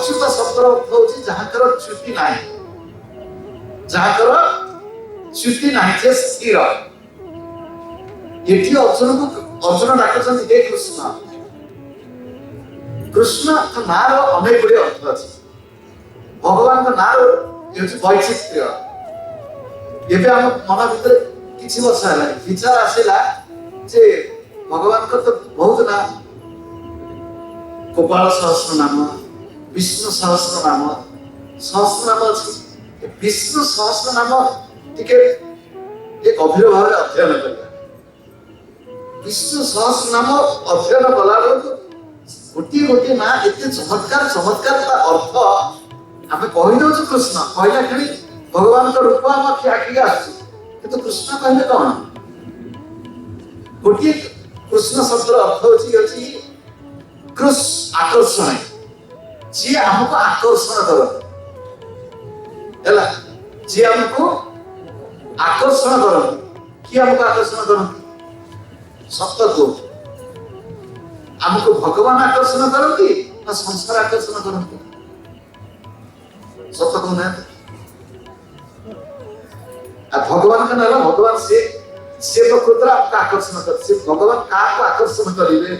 अच्युत शब्द अर्थ होची जहाकर च्युति नाही, जहाकर च्युति नाही, जे स्थिर। एठी अर्जुन डाकुଛନ୍ତି हे कृष्ण। कृष्ण नार अनेक गुड़े अर्थ अच्छे। भगवान नार वैचित्र्य। एवं आम मन भर किसी वर्ष है विचार आसला जे भगवान को तो बहुत ना गोपाल सहस्र नाम, विष्णु सहस्र नाम अच्छे। विष्णु सहस्र नाम टिके एक गभीर भाव अध्ययन करवा। विष्णु सहस्र नाम अध्ययन कला गोटे गोटे ना एत चमत्कार चमत्कार अर्थ आम कहीदे कृष्ण कहला खेली भगवान का रूप आम आखिक आसु कृष्ण कहले कौन गोटे कृष्ण शब्द अर्थ होची कृष आकर्षण, जी आमको आकर्षण करते जी आमको आकर्षण करते। किए आमको आकर्षण करते? सत्य को आमको भगवान आकर्षण करती ना संसार आकर्षण करती? सत्य कहना भगवान का नाम भगवान से प्रकृति आपको आकर्षण करते। भगवान क्या आकर्षण करेंगे?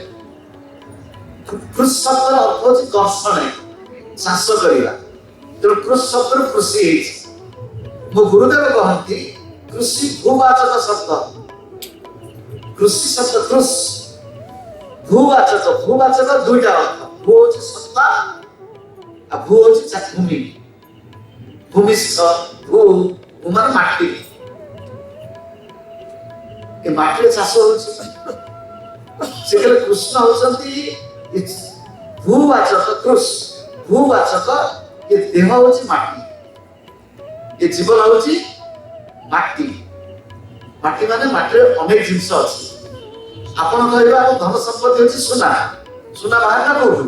कृष शब्द अर्थ होची कर्षण, चाष करवा। तेणु कृष शब्द कृषि मो गुरुदेव कहती कृषि भूवाचक शब्द। कृषि शब्द कृष भूवाचक, भूवाचक दुईटा अर्थ। भू होची सत्ता आ भू होची भूमि। भूमिस्थ भू भूमान माटी, ए माटी चाष होची से कृष्ण होचंती भूवाचक। कृष भूवाचक, ये देह होची माटी, ये जीवन होची माटी। माटी माने माटी अनेक जिनस अछि। आपण कहबा धन संपत्ति होची सोना। सोना बाहर का कोठु?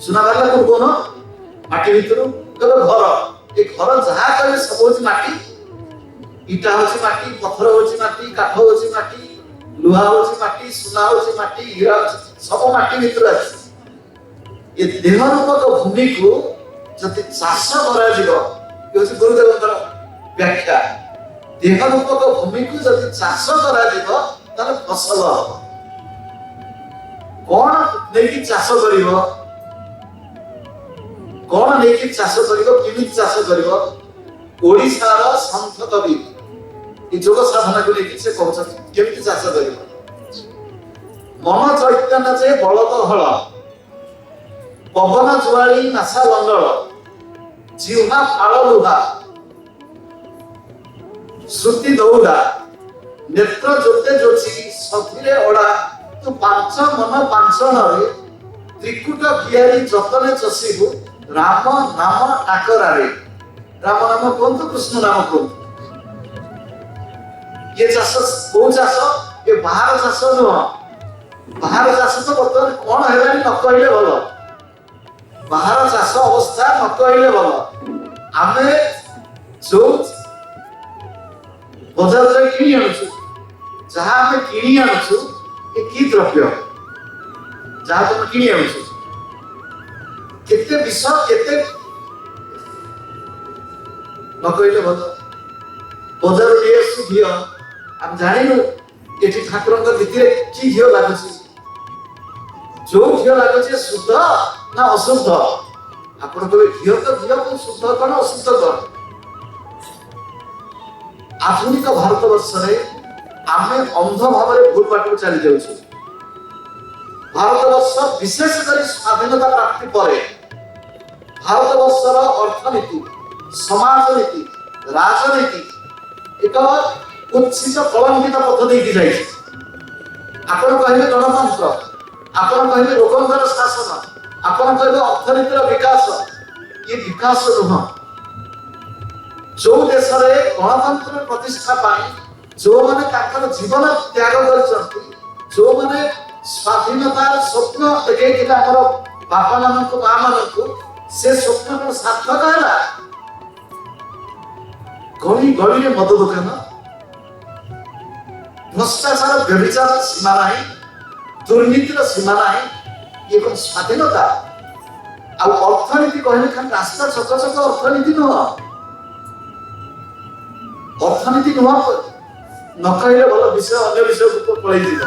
सोना बाहर को कोन? माटी भीतर घर। ये घर जहा कहे सब होची माटी। इटा होची माटी, पत्थर होची माटी, काठ होची माटी, लुहा होची माटी, सोना होची माटी, हीरा सब माटी भीतर अछि। ये देह रूपक भूमि को जति चाष करा जिवो, ये होची गुरुदेवकर व्याख्या। देह रूपक भूमि को जति चाष करा जिवो ताले फसल हबो। कोन नेकी चाष करिवो? कोन नेकी चाष करिवो? किमिति चाष करिवो? ओडिसार संत कवि ये योग साधना को लेकिन से कहते केमिति चाष करिवो? मन चैतन्य जे बलद हल, पवन जुआली नासा लंगल, जीवना फाल लुहा, श्रुति दौड़ा, नेत्र जोते जोची सथिरे ओड़ा। तू पांच मन पांच नरे त्रिकुट कियारी जतने चसीबु राम नाम टाकरारे। राम नाम कहतु, कृष्ण नाम कहतु। ये चाष को चाष? ये बाहर चाष नुह। बाहर चाष तो बर्तमान कौन है न कहले भल। बाहर चाष अवस्था न कहले भल। आमे जो बजार किणी आणुछु, जहाँ आमे किणी आणुछु ये की द्रव्य जहाँ तुम किणी आणुछु केते विष केते न कहले भल। बजार लिए घी आम जानिनु एठी ठाकुर भितर कि घी लागुछि, जो घी लागुछि शुद्ध ना अशुद्ध? आपण कहे घी तो घी को शुद्ध कौन अशुद्ध कौन? आधुनिक भारत वर्ष आमे अंध भाव भूल बाट चली जाऊँ। भारत वर्ष विशेषकर स्वाधीनता प्राप्ति पर भारत वर्षर अर्थनीति, समाजनीति, राजनीति एक कुत्सित कलंकित पथ देखी जाए। आपण कहले गणतंत्र, आपण कहले लोकंतर शासन, आपण कहले अर्थनीतिर विकास, ये विकास नुह। जो देश में गणतंत्र प्रतिष्ठा पाई जो माने जीवन त्याग कर, जो माने स्वाधीनतार स्वप्न देखते बापा मान माँ मान से स्वप्न सार्थक है। गली गली मद दुकान, भ्रष्टाचार व्यभिचार सीमा ना, दुर्नीतिर सीमा ना, ये कौन स्वाधीनता? ଆଉ ଅର୍ଥନୀତି କହିଲେ ଖାଲି ରାସ୍ତା ଛକ ଛକ ଅର୍ଥନୀତି ନୁହଁ। ଅର୍ଥନୀତି ନୁହଁ ନ କହିଲେ ଭଲ, ବିଷୟ ଅନ୍ୟ ବିଷୟକୁ ପଳେଇଯିବ।